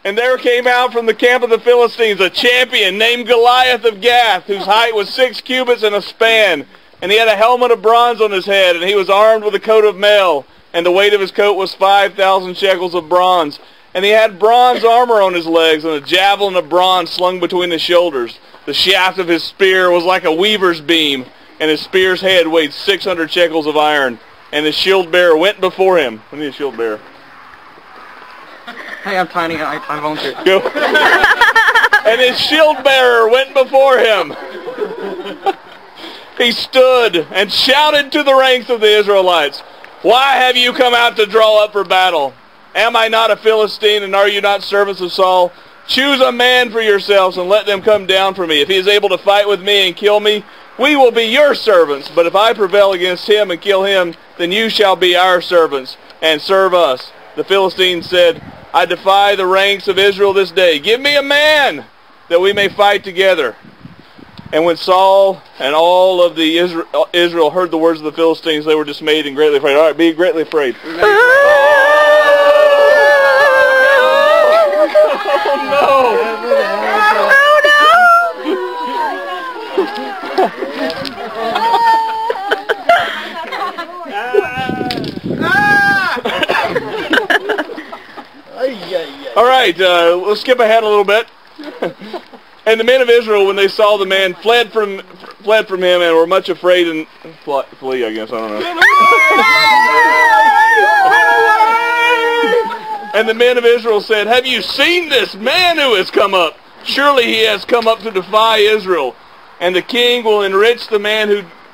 And there came out from the camp of the Philistines a champion named Goliath of Gath, whose height was 6 cubits and a span. And he had a helmet of bronze on his head, and he was armed with a coat of mail, and the weight of his coat was 5,000 shekels of bronze. And he had bronze armor on his legs, and a javelin of bronze slung between his shoulders. The shaft of his spear was like a weaver's beam, and his spear's head weighed 600 shekels of iron. And his shield bearer went before him. We need a shield bearer. Hey, I'm tiny. I volunteer. Go. And his shield bearer went before him. He stood and shouted to the ranks of the Israelites, "Why have you come out to draw up for battle? Am I not a Philistine, and are you not servants of Saul? Choose a man for yourselves and let them come down for me. If he is able to fight with me and kill me, we will be your servants. But if I prevail against him and kill him, then you shall be our servants and serve us." The Philistines said, "I defy the ranks of Israel this day. Give me a man that we may fight together." And when Saul and all of the Israel heard the words of the Philistines, they were dismayed and greatly afraid. All right, be greatly afraid. Oh, no! All right, let's skip ahead a little bit. And the men of Israel, when they saw the man, fled from him and were much afraid and flee, I guess, I don't know. And the men of Israel said, "Have you seen this man who has come up? Surely he has come up to defy Israel. And the king will enrich the man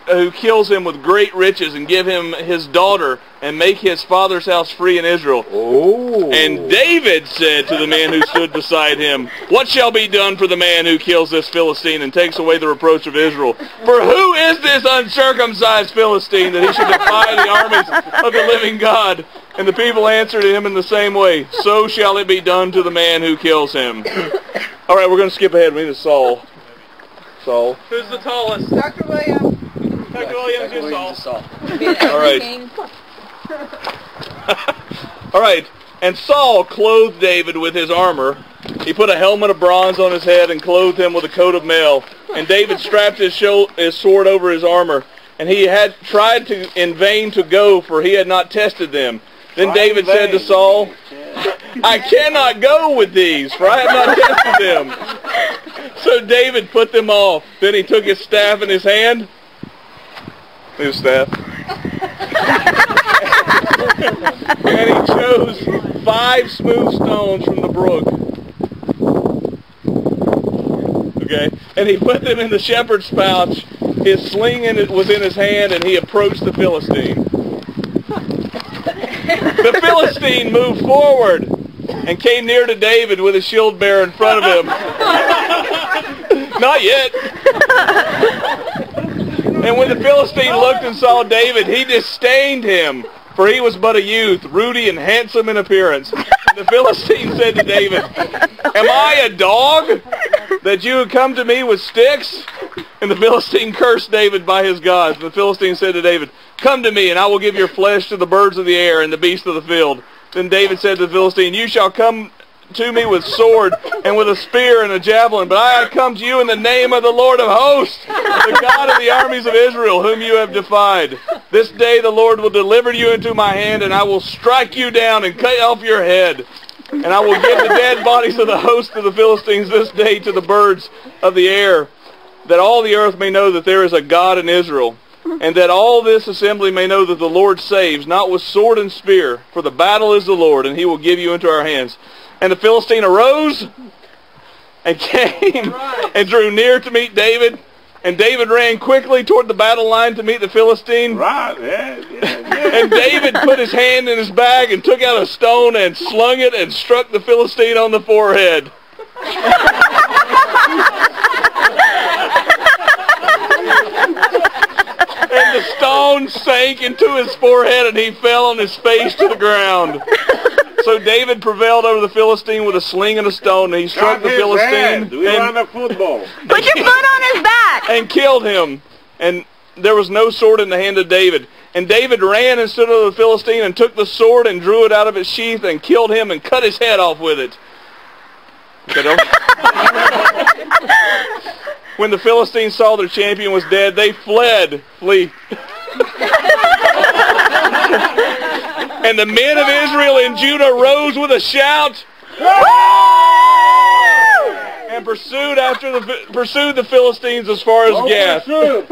who kills him with great riches and give him his daughter and make his father's house free in Israel." Oh. And David said to the man who stood beside him, "What shall be done for the man who kills this Philistine and takes away the reproach of Israel? For who is this uncircumcised Philistine that he should defy the armies of the living God?" And the people answered him in the same way, "So shall it be done to the man who kills him." All right, we're going to skip ahead. We need Saul. Saul. Who's the tallest? Dr. Williams. Dr. Williams is Saul. All right. All right. And Saul clothed David with his armor. He put a helmet of bronze on his head and clothed him with a coat of mail. And David strapped his sword over his armor. And he had tried in vain to go, for he had not tested them. Then David said to Saul, "I cannot go with these, for I have not tested them." So David put them off. Then he took his staff in his hand. His staff. And he chose 5 smooth stones from the brook. Okay? And he put them in the shepherd's pouch. His sling was in his hand, and he approached the Philistine. The Philistine moved forward and came near to David with his shield bearer in front of him. Not yet. And when the Philistine looked and saw David, he disdained him, for he was but a youth, ruddy and handsome in appearance. And the Philistine said to David, "Am I a dog, that you would come to me with sticks?" And the Philistine cursed David by his gods. And the Philistine said to David, "Come to me, and I will give your flesh to the birds of the air and the beasts of the field." Then David said to the Philistine, "You shall come to me with sword and with a spear and a javelin, but I come to you in the name of the Lord of hosts, the God of the armies of Israel, whom you have defied. This day the Lord will deliver you into my hand, and I will strike you down and cut off your head. And I will give the dead bodies of the host of the Philistines this day to the birds of the air, that all the earth may know that there is a God in Israel, and that all this assembly may know that the Lord saves, not with sword and spear, for the battle is the Lord, and he will give you into our hands." And the Philistine arose and came and drew near to meet David. And David ran quickly toward the battle line to meet the Philistine. Right, yeah. And David put his hand in his bag and took out a stone and slung it and struck the Philistine on the forehead. And the stone sank into his forehead, and he fell on his face to the ground. So David prevailed over the Philistine with a sling and a stone, and he struck the Philistine. Do we run a football? Put your foot on his back! And killed him. And there was no sword in the hand of David. And David ran and stood over the Philistine and took the sword and drew it out of its sheath and killed him and cut his head off with it. When the Philistines saw their champion was dead, they flee. And the men of Israel and Judah rose with a shout and pursued the Philistines as far as Gath. Pursued!